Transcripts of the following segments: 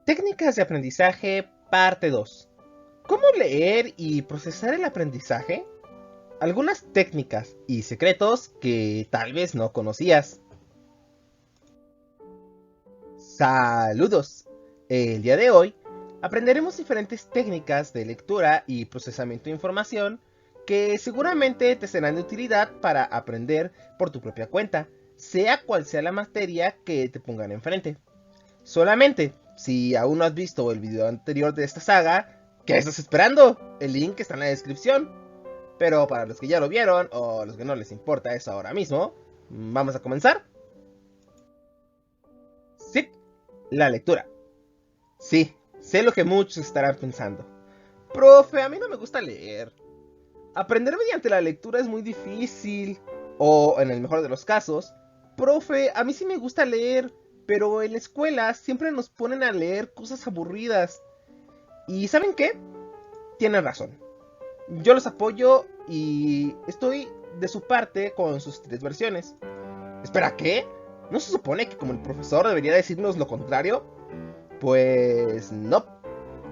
Técnicas de aprendizaje, parte 2. ¿Cómo leer y procesar el aprendizaje? Algunas técnicas y secretos que tal vez no conocías. Saludos. El día de hoy aprenderemos diferentes técnicas de lectura y procesamiento de información que seguramente te serán de utilidad para aprender por tu propia cuenta, sea cual sea la materia que te pongan enfrente. Solamente, si aún no has visto el video anterior de esta saga, ¿qué estás esperando? El link está en la descripción. Pero para los que ya lo vieron o los que no les importa eso ahora mismo, vamos a comenzar. Sí, la lectura. Sí, sé lo que muchos estarán pensando. Profe, a mí no me gusta leer. Aprender mediante la lectura es muy difícil. O, en el mejor de los casos, profe, a mí sí me gusta leer, pero en la escuela siempre nos ponen a leer cosas aburridas. ¿Y saben qué? Tienen razón. Yo los apoyo y estoy de su parte con sus tres versiones. ¿Espera qué? ¿No se supone que como el profesor debería decirnos lo contrario? Pues no.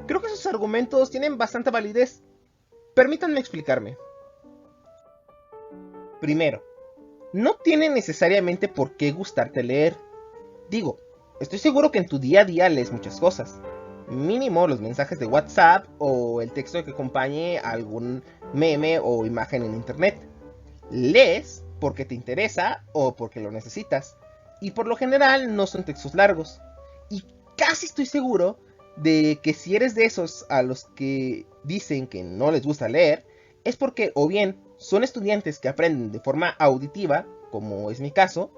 Creo que sus argumentos tienen bastante validez. Permítanme explicarme. Primero, no tiene necesariamente por qué gustarte leer. Digo, estoy seguro que en tu día a día lees muchas cosas. Mínimo los mensajes de WhatsApp o el texto que acompañe a algún meme o imagen en internet. Lees porque te interesa o porque lo necesitas. Y por lo general no son textos largos. Y casi estoy seguro de que si eres de esos a los que dicen que no les gusta leer, es porque o bien son estudiantes que aprenden de forma auditiva, como es mi caso,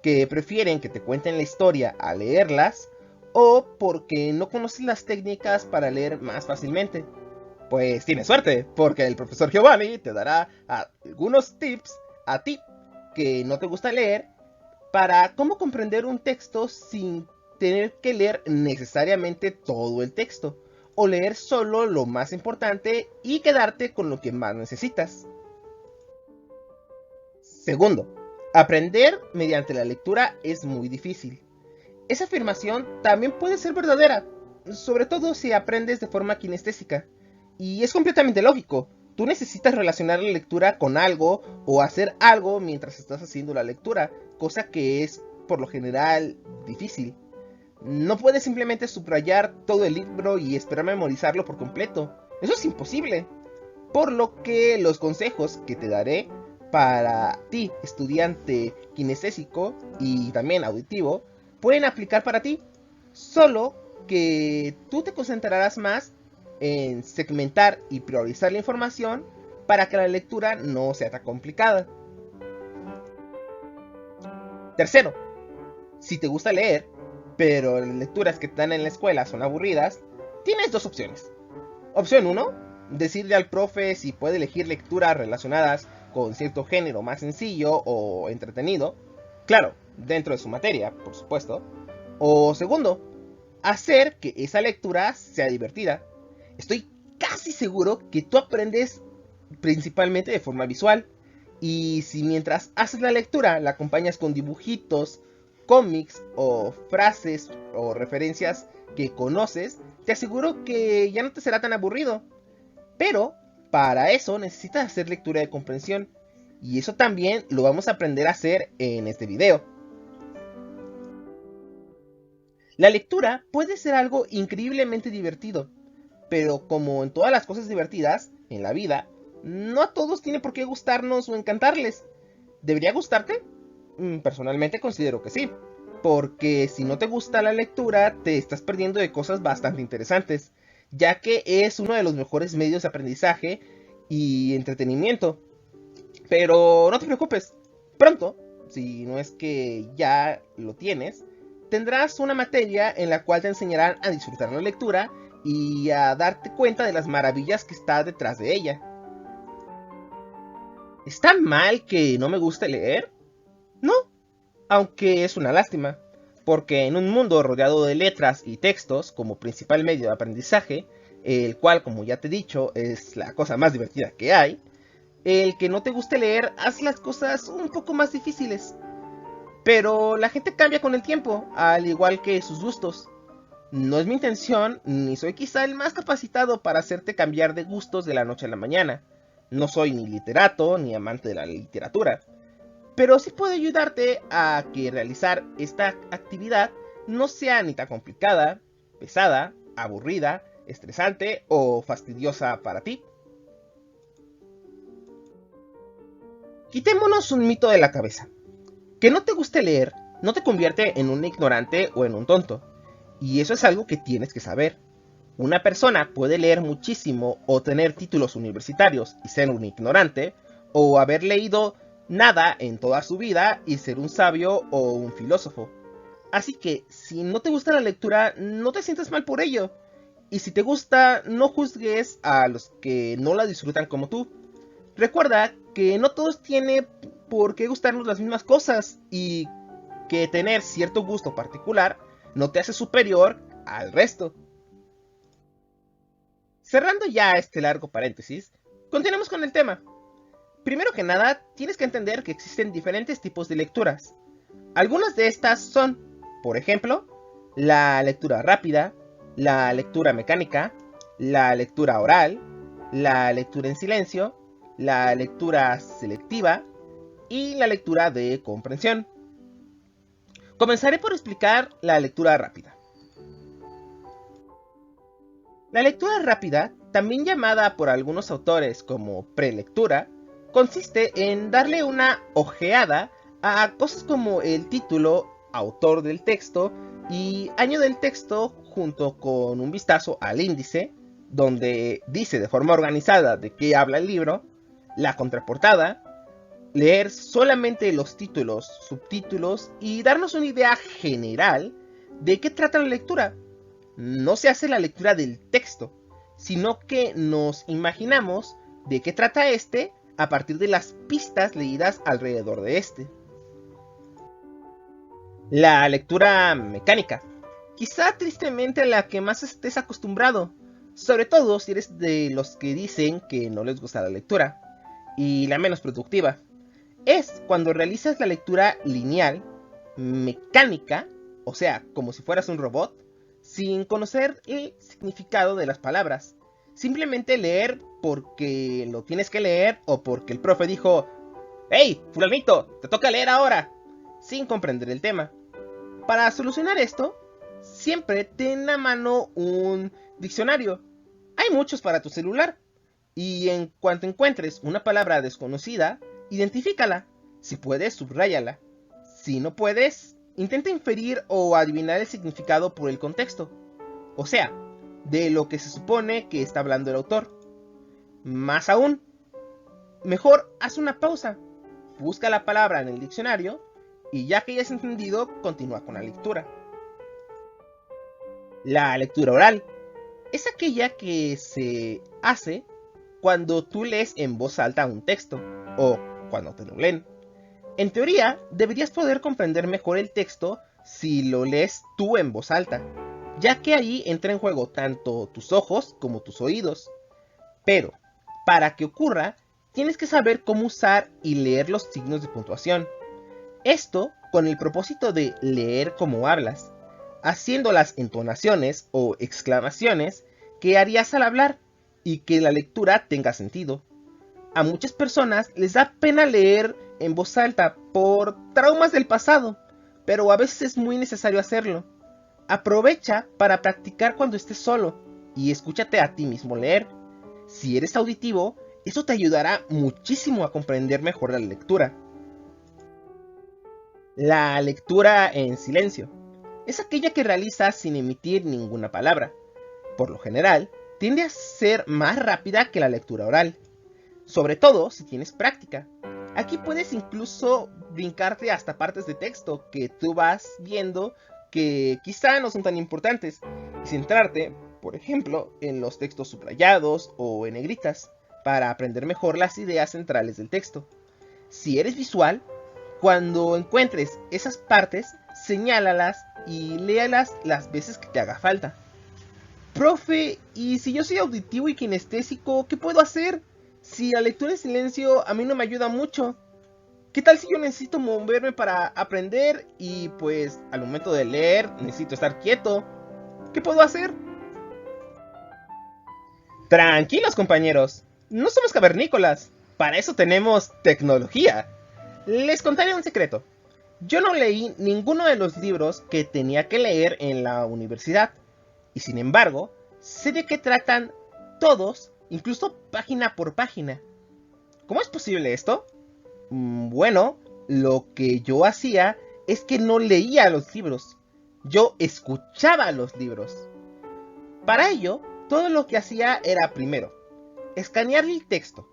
que prefieren que te cuenten la historia a leerlas, o porque no conoces las técnicas para leer más fácilmente. Pues tienes suerte, porque el profesor Giovanni te dará algunos tips a ti que no te gusta leer para cómo comprender un texto sin tener que leer necesariamente todo el texto, o leer solo lo más importante y quedarte con lo que más necesitas. Segundo, aprender mediante la lectura es muy difícil. Esa afirmación también puede ser verdadera, sobre todo si aprendes de forma kinestésica. Y es completamente lógico. Tú necesitas relacionar la lectura con algo o hacer algo mientras estás haciendo la lectura, cosa que es por lo general difícil. No puedes simplemente subrayar todo el libro y esperar memorizarlo por completo. Eso es imposible. Por lo que los consejos que te daré para ti, estudiante kinestésico y también auditivo, pueden aplicar para ti. Solo que tú te concentrarás más en segmentar y priorizar la información para que la lectura no sea tan complicada. Tercero, si te gusta leer, pero las lecturas que te dan en la escuela son aburridas, tienes dos opciones. Opción uno, decirle al profe si puede elegir lecturas relacionadas con cierto género más sencillo o entretenido. Claro, dentro de su materia, por supuesto. O segundo, hacer que esa lectura sea divertida. Estoy casi seguro que tú aprendes principalmente de forma visual. Y si mientras haces la lectura la acompañas con dibujitos, cómics o frases o referencias que conoces, te aseguro que ya no te será tan aburrido. Pero para eso necesitas hacer lectura de comprensión. Y eso también lo vamos a aprender a hacer en este video. La lectura puede ser algo increíblemente divertido, pero como en todas las cosas divertidas en la vida, no a todos tiene por qué gustarnos o encantarles. ¿Debería gustarte? Personalmente considero que sí, porque si no te gusta la lectura, te estás perdiendo de cosas bastante interesantes, ya que es uno de los mejores medios de aprendizaje y entretenimiento. Pero no te preocupes, pronto, si no es que ya lo tienes, tendrás una materia en la cual te enseñarán a disfrutar la lectura y a darte cuenta de las maravillas que está detrás de ella. ¿Está mal que no me guste leer? No, aunque es una lástima, porque en un mundo rodeado de letras y textos como principal medio de aprendizaje, el cual, como ya te he dicho, es la cosa más divertida que hay, el que no te guste leer hace las cosas un poco más difíciles. Pero la gente cambia con el tiempo, al igual que sus gustos. No es mi intención, ni soy quizá el más capacitado para hacerte cambiar de gustos de la noche a la mañana. No soy ni literato ni amante de la literatura, pero sí puedo ayudarte a que realizar esta actividad no sea ni tan complicada, pesada, aburrida, estresante o fastidiosa para ti. Quitémonos un mito de la cabeza. Que no te guste leer no te convierte en un ignorante o en un tonto. Y eso es algo que tienes que saber. Una persona puede leer muchísimo o tener títulos universitarios y ser un ignorante, o haber leído nada en toda su vida y ser un sabio o un filósofo. Así que si no te gusta la lectura, no te sientas mal por ello. Y si te gusta, no juzgues a los que no la disfrutan como tú. Recuerda que no todos tienen por qué gustarnos las mismas cosas y que tener cierto gusto particular no te hace superior al resto. Cerrando ya este largo paréntesis, continuemos con el tema. Primero que nada, tienes que entender que existen diferentes tipos de lecturas. Algunas de estas son, por ejemplo, la lectura rápida, la lectura mecánica, la lectura oral, la lectura en silencio, la lectura selectiva y la lectura de comprensión. Comenzaré por explicar la lectura rápida. La lectura rápida, también llamada por algunos autores como prelectura, consiste en darle una ojeada a cosas como el título, autor del texto y año del texto junto con un vistazo al índice, donde dice de forma organizada de qué habla el libro, la contraportada, leer solamente los títulos, subtítulos y darnos una idea general de qué trata la lectura. No se hace la lectura del texto, sino que nos imaginamos de qué trata este a partir de las pistas leídas alrededor de este. La lectura mecánica, quizá tristemente la que más estés acostumbrado, sobre todo si eres de los que dicen que no les gusta la lectura, y la menos productiva. Es cuando realizas la lectura lineal, mecánica, o sea, como si fueras un robot, sin conocer el significado de las palabras. Simplemente leer porque lo tienes que leer o porque el profe dijo, ¡Hey, fulanito, te toca leer ahora! Sin comprender el tema. Para solucionar esto, siempre ten a mano un diccionario. Hay muchos para tu celular. Y en cuanto encuentres una palabra desconocida, identifícala. Si puedes, subráyala. Si no puedes, intenta inferir o adivinar el significado por el contexto. O sea, de lo que se supone que está hablando el autor. Más aún, mejor haz una pausa. Busca la palabra en el diccionario y ya que hayas entendido, continúa con la lectura. La lectura oral es aquella que se hace cuando tú lees en voz alta un texto o cuando te lo leen. En teoría, deberías poder comprender mejor el texto si lo lees tú en voz alta, ya que ahí entra en juego tanto tus ojos como tus oídos. Pero, para que ocurra, tienes que saber cómo usar y leer los signos de puntuación. Esto con el propósito de leer como hablas, haciendo las entonaciones o exclamaciones que harías al hablar y que la lectura tenga sentido. A muchas personas les da pena leer en voz alta por traumas del pasado, pero a veces es muy necesario hacerlo. Aprovecha para practicar cuando estés solo y escúchate a ti mismo leer. Si eres auditivo, eso te ayudará muchísimo a comprender mejor la lectura. La lectura en silencio es aquella que realizas sin emitir ninguna palabra. Por lo general, tiende a ser más rápida que la lectura oral, sobre todo si tienes práctica. Aquí puedes incluso brincarte hasta partes de texto que tú vas viendo que quizá no son tan importantes y centrarte, por ejemplo, en los textos subrayados o en negritas para aprender mejor las ideas centrales del texto. Si eres visual, cuando encuentres esas partes, señálalas y léalas las veces que te haga falta. Profe, ¿y si yo soy auditivo y kinestésico, qué puedo hacer? Si la lectura en silencio a mí no me ayuda mucho. ¿Qué tal si yo necesito moverme para aprender y pues al momento de leer necesito estar quieto? ¿Qué puedo hacer? Tranquilos, compañeros. No somos cavernícolas. Para eso tenemos tecnología. Les contaré un secreto. Yo no leí ninguno de los libros que tenía que leer en la universidad. Y sin embargo, sé de qué tratan todos, incluso página por página. ¿Cómo es posible esto? Bueno, lo que yo hacía es que no leía los libros. Yo escuchaba los libros. Para ello, todo lo que hacía era primero, escanear el texto.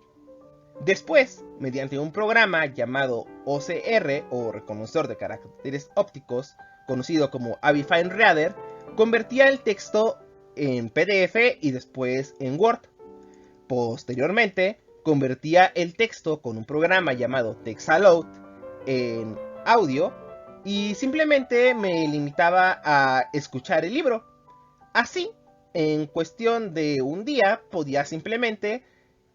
Después, mediante un programa llamado OCR o reconocedor de caracteres ópticos, conocido como Avifine Reader, convertía el texto en PDF y después en Word. Posteriormente, convertía el texto con un programa llamado TextAloud en audio y simplemente me limitaba a escuchar el libro. Así, en cuestión de un día, podía simplemente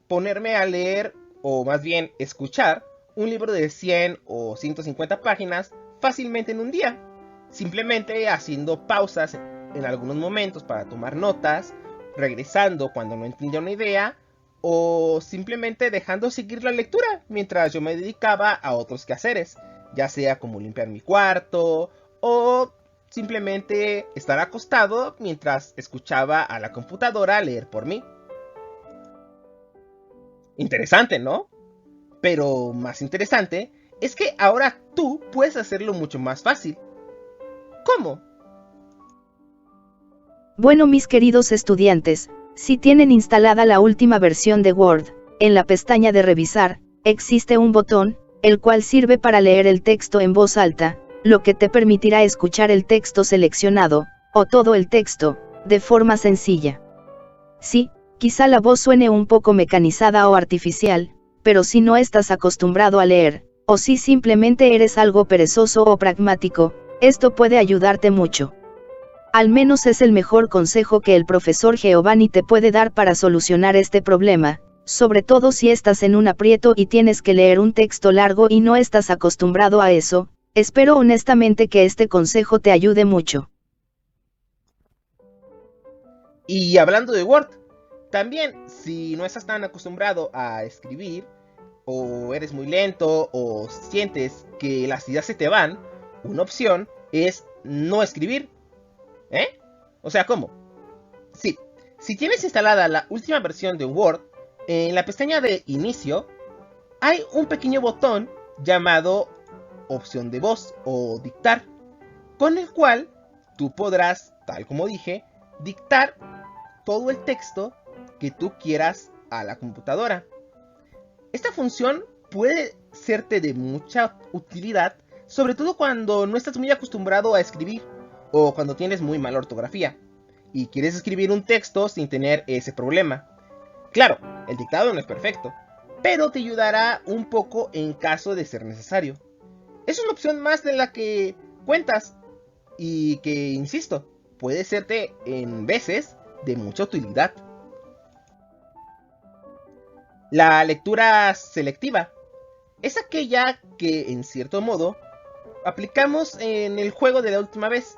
ponerme a leer, o más bien escuchar, un libro de 100 o 150 páginas fácilmente en un día, simplemente haciendo pausas en algunos momentos para tomar notas, regresando cuando no entendía una idea, o simplemente dejando seguir la lectura mientras yo me dedicaba a otros quehaceres, ya sea como limpiar mi cuarto o simplemente estar acostado mientras escuchaba a la computadora leer por mí. Interesante, ¿no? Pero más interesante es que ahora tú puedes hacerlo mucho más fácil. ¿Cómo? Bueno, mis queridos estudiantes, si tienen instalada la última versión de Word, en la pestaña de revisar, existe un botón, el cual sirve para leer el texto en voz alta, lo que te permitirá escuchar el texto seleccionado, o todo el texto, de forma sencilla. Sí, quizá la voz suene un poco mecanizada o artificial, pero si no estás acostumbrado a leer, o si simplemente eres algo perezoso o pragmático, esto puede ayudarte mucho. Al menos es el mejor consejo que el profesor Giovanni te puede dar para solucionar este problema, sobre todo si estás en un aprieto y tienes que leer un texto largo y no estás acostumbrado a eso. Espero honestamente que este consejo te ayude mucho. Y hablando de Word, también si no estás tan acostumbrado a escribir, o eres muy lento, o sientes que las ideas se te van, una opción es no escribir. ¿Eh? O sea, ¿cómo? Sí, si tienes instalada la última versión de Word, en la pestaña de inicio hay un pequeño botón llamado opción de voz o dictar, con el cual tú podrás, tal como dije, dictar todo el texto que tú quieras a la computadora. Esta función puede serte de mucha utilidad, sobre todo cuando no estás muy acostumbrado a escribir o cuando tienes muy mala ortografía y quieres escribir un texto sin tener ese problema. Claro, el dictado no es perfecto, pero te ayudará un poco en caso de ser necesario. Es una opción más de la que cuentas y que, insisto, puede serte en veces de mucha utilidad. La lectura selectiva es aquella que, en cierto modo, aplicamos en el juego de la última vez.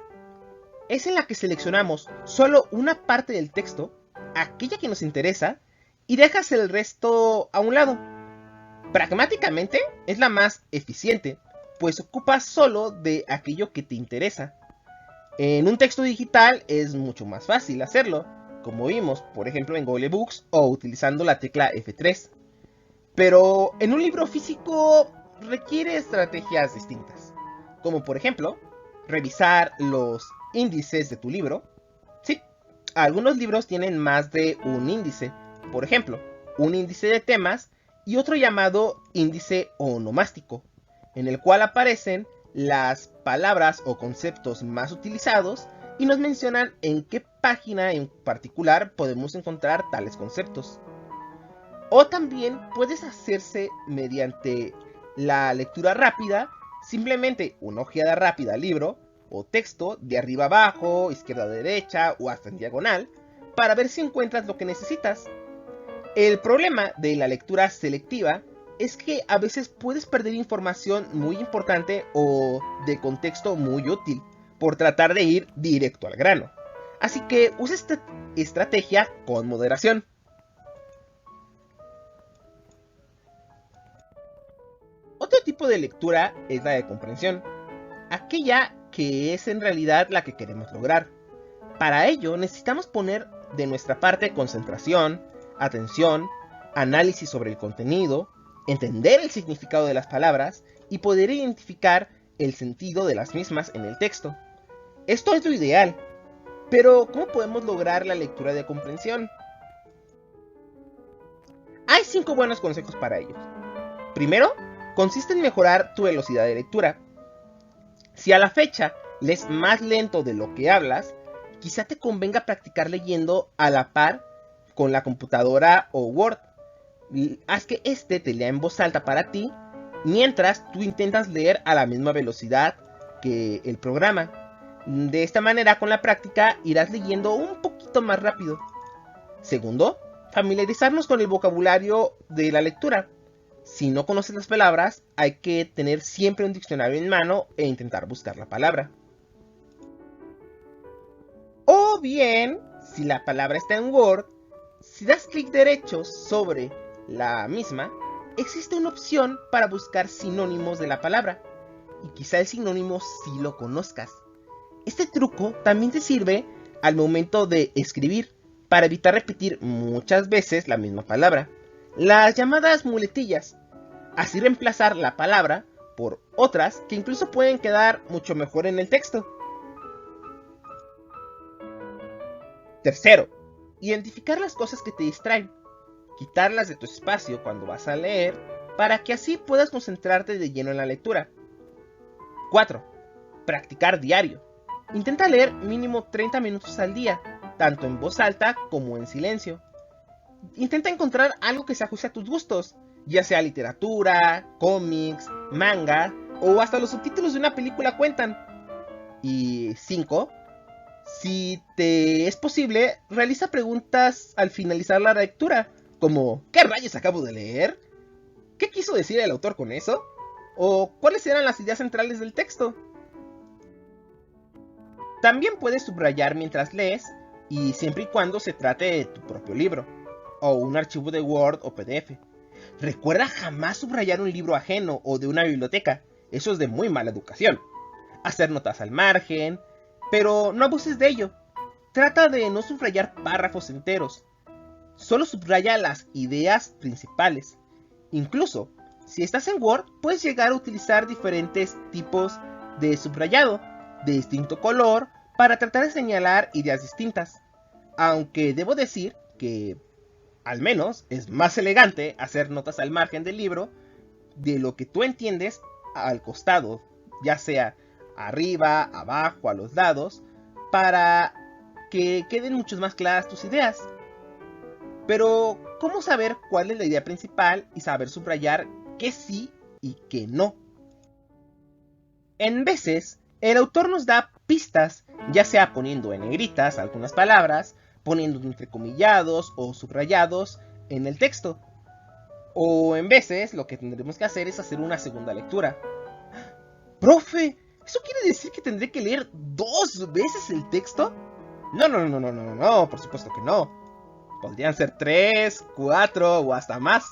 Es en la que seleccionamos solo una parte del texto, aquella que nos interesa, y dejas el resto a un lado. Pragmáticamente es la más eficiente, pues ocupa solo de aquello que te interesa. En un texto digital es mucho más fácil hacerlo, como vimos, por ejemplo, en Google Books o utilizando la tecla F3. Pero en un libro físico requiere estrategias distintas, como por ejemplo, revisar los índices de tu libro. Sí, algunos libros tienen más de un índice, por ejemplo, un índice de temas y otro llamado índice onomástico, en el cual aparecen las palabras o conceptos más utilizados y nos mencionan en qué página en particular podemos encontrar tales conceptos. O también puedes hacerse mediante la lectura rápida, simplemente una ojeada rápida al libro o texto de arriba abajo, izquierda a derecha o hasta en diagonal, para ver si encuentras lo que necesitas. El problema de la lectura selectiva es que a veces puedes perder información muy importante o de contexto muy útil por tratar de ir directo al grano. Así que usa esta estrategia con moderación. Otro tipo de lectura es la de comprensión, aquella que es en realidad la que queremos lograr. Para ello necesitamos poner de nuestra parte concentración, atención, análisis sobre el contenido, entender el significado de las palabras y poder identificar el sentido de las mismas en el texto. Esto es lo ideal, pero ¿cómo podemos lograr la lectura de comprensión? Hay 5 buenos consejos para ello. Primero, consiste en mejorar tu velocidad de lectura. Si a la fecha lees más lento de lo que hablas, quizá te convenga practicar leyendo a la par con la computadora o Word. Haz que este te lea en voz alta para ti, mientras tú intentas leer a la misma velocidad que el programa. De esta manera, con la práctica, irás leyendo un poquito más rápido. Segundo, familiarizarnos con el vocabulario de la lectura. Si no conoces las palabras, hay que tener siempre un diccionario en mano e intentar buscar la palabra. O bien, si la palabra está en Word, si das clic derecho sobre la misma, existe una opción para buscar sinónimos de la palabra. Y quizá el sinónimo sí lo conozcas. Este truco también te sirve al momento de escribir, para evitar repetir muchas veces la misma palabra. Las llamadas muletillas. Así reemplazar la palabra por otras que incluso pueden quedar mucho mejor en el texto. Tercero, identificar las cosas que te distraen. Quitarlas de tu espacio cuando vas a leer para que así puedas concentrarte de lleno en la lectura. 4. Practicar diario. Intenta leer mínimo 30 minutos al día, tanto en voz alta como en silencio. Intenta encontrar algo que se ajuste a tus gustos, ya sea literatura, cómics, manga o hasta los subtítulos de una película cuentan. Y 5. Si te es posible, realiza preguntas al finalizar la lectura, como ¿qué rayos acabo de leer? ¿Qué quiso decir el autor con eso? ¿O cuáles eran las ideas centrales del texto? También puedes subrayar mientras lees, y siempre y cuando se trate de tu propio libro, o un archivo de Word o PDF. Recuerda jamás subrayar un libro ajeno o de una biblioteca, eso es de muy mala educación. Hacer notas al margen, pero no abuses de ello. Trata de no subrayar párrafos enteros. Solo subraya las ideas principales. Incluso, si estás en Word, puedes llegar a utilizar diferentes tipos de subrayado, de distinto color, para tratar de señalar ideas distintas. Aunque debo decir que, al menos, es más elegante hacer notas al margen del libro de lo que tú entiendes al costado, ya sea arriba, abajo, a los lados, para que queden mucho más claras tus ideas. Pero, ¿cómo saber cuál es la idea principal y saber subrayar qué sí y qué no? En veces, el autor nos da pistas, ya sea poniendo en negritas algunas palabras, poniendo entrecomillados o subrayados en el texto. O en veces, lo que tendremos que hacer es hacer una segunda lectura. ¡Profe! ¿Eso quiere decir que tendré que leer 2 veces el texto? No, por supuesto que no. Podrían ser 3, 4 o hasta más.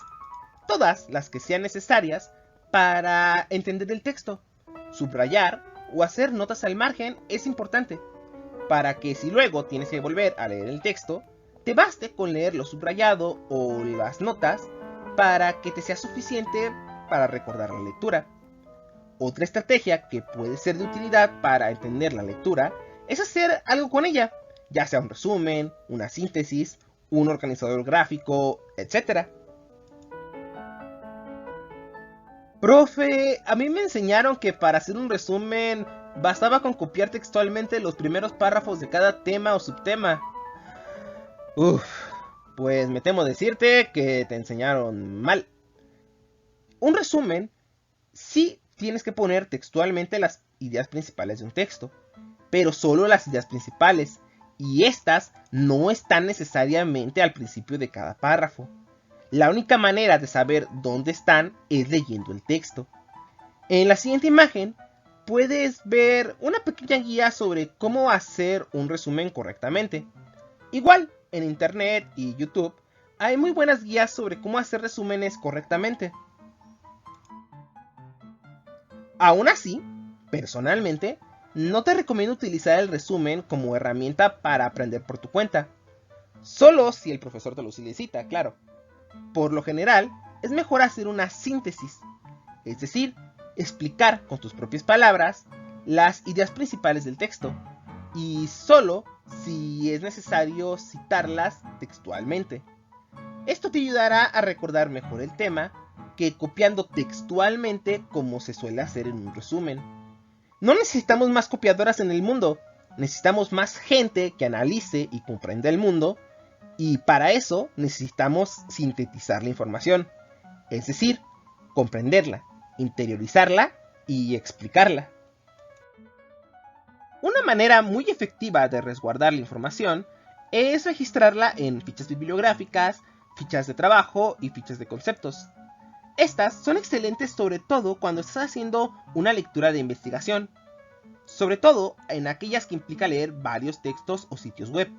Todas las que sean necesarias para entender el texto. Subrayar o hacer notas al margen es importante, para que si luego tienes que volver a leer el texto, te baste con leer lo subrayado o las notas para que te sea suficiente para recordar la lectura. Otra estrategia que puede ser de utilidad para entender la lectura es hacer algo con ella, ya sea un resumen, una síntesis, un organizador gráfico, etc. Profe, a mí me enseñaron que para hacer un resumen bastaba con copiar textualmente los primeros párrafos de cada tema o subtema. Uff, pues me temo decirte que te enseñaron mal. Un resumen sí tienes que poner textualmente las ideas principales de un texto, pero solo las ideas principales, y estas no están necesariamente al principio de cada párrafo. La única manera de saber dónde están es leyendo el texto. En la siguiente imagen puedes ver una pequeña guía sobre cómo hacer un resumen correctamente. Igual, en internet y YouTube hay muy buenas guías sobre cómo hacer resúmenes correctamente. Aún así, personalmente, no te recomiendo utilizar el resumen como herramienta para aprender por tu cuenta. Solo si el profesor te lo solicita, claro. Por lo general, es mejor hacer una síntesis, es decir, explicar con tus propias palabras las ideas principales del texto, y solo si es necesario citarlas textualmente. Esto te ayudará a recordar mejor el tema que copiando textualmente como se suele hacer en un resumen. No necesitamos más copiadoras en el mundo, necesitamos más gente que analice y comprenda el mundo, y para eso necesitamos sintetizar la información, es decir, comprenderla, interiorizarla y explicarla. Una manera muy efectiva de resguardar la información es registrarla en fichas bibliográficas, fichas de trabajo y fichas de conceptos. Estas son excelentes sobre todo cuando estás haciendo una lectura de investigación, sobre todo en aquellas que implica leer varios textos o sitios web,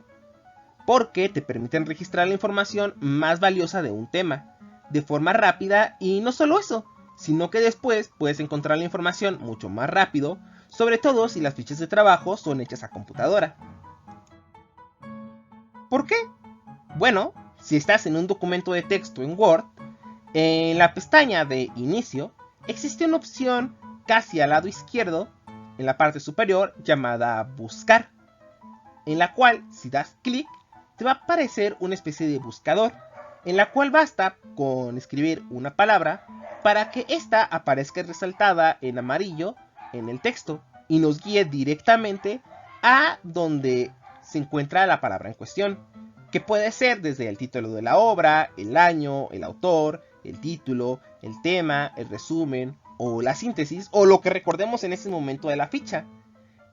porque te permiten registrar la información más valiosa de un tema, de forma rápida, y no solo eso, sino que después puedes encontrar la información mucho más rápido, sobre todo si las fichas de trabajo son hechas a computadora. ¿Por qué? Bueno, si estás en un documento de texto en Word, en la pestaña de Inicio existe una opción casi al lado izquierdo, en la parte superior, llamada Buscar, en la cual si das clic te va a aparecer una especie de buscador, en la cual basta con escribir una palabra para que ésta aparezca resaltada en amarillo en el texto y nos guíe directamente a donde se encuentra la palabra en cuestión, que puede ser desde el título de la obra, el año, el autor, el título, el tema, el resumen o la síntesis o lo que recordemos en ese momento de la ficha.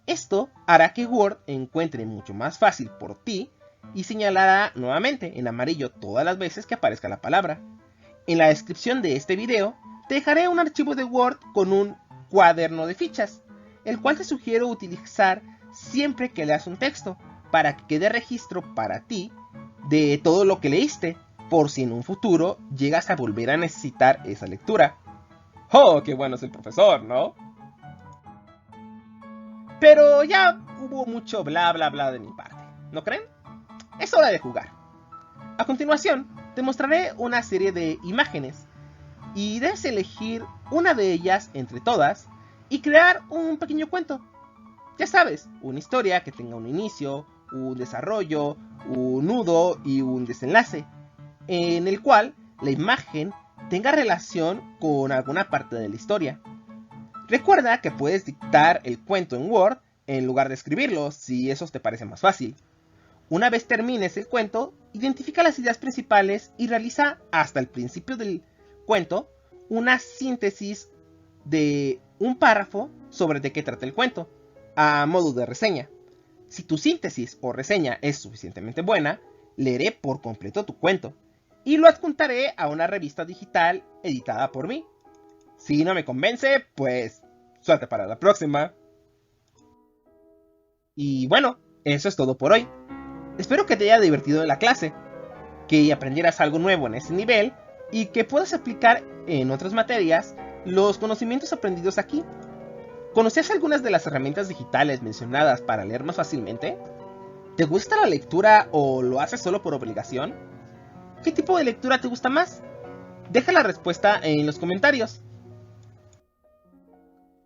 Esto hará que Word encuentre mucho más fácil por ti y señalará nuevamente en amarillo todas las veces que aparezca la palabra. En la descripción de este video te dejaré un archivo de Word con un cuaderno de fichas, el cual te sugiero utilizar siempre que leas un texto, para que quede registro para ti de todo lo que leíste, por si en un futuro llegas a volver a necesitar esa lectura. ¡Oh, qué bueno es el profesor!, ¿no? Pero ya hubo mucho bla bla bla de mi parte, ¿no creen? Es hora de jugar. A continuación, te mostraré una serie de imágenes y debes elegir una de ellas entre todas y crear un pequeño cuento. Ya sabes, una historia que tenga un inicio, un desarrollo, un nudo y un desenlace, en el cual la imagen tenga relación con alguna parte de la historia. Recuerda que puedes dictar el cuento en Word en lugar de escribirlo, si eso te parece más fácil. Una vez termines el cuento, identifica las ideas principales y realiza hasta el principio del cuento una síntesis de un párrafo sobre de qué trata el cuento, a modo de reseña. Si tu síntesis o reseña es suficientemente buena, leeré por completo tu cuento y lo adjuntaré a una revista digital editada por mí. Si no me convence, pues suerte para la próxima. Y bueno, eso es todo por hoy. Espero que te haya divertido en la clase, que aprendieras algo nuevo en este nivel y que puedas aplicar en otras materias los conocimientos aprendidos aquí. ¿Conocías algunas de las herramientas digitales mencionadas para leer más fácilmente? ¿Te gusta la lectura o lo haces solo por obligación? ¿Qué tipo de lectura te gusta más? Deja la respuesta en los comentarios.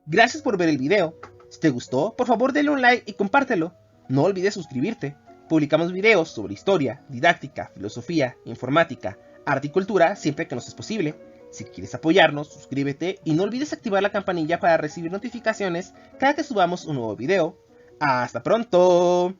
Gracias por ver el video. Si te gustó, por favor denle un like y compártelo. No olvides suscribirte. Publicamos videos sobre historia, didáctica, filosofía, informática, arte y cultura siempre que nos es posible. Si quieres apoyarnos, suscríbete y no olvides activar la campanilla para recibir notificaciones cada que subamos un nuevo video. ¡Hasta pronto!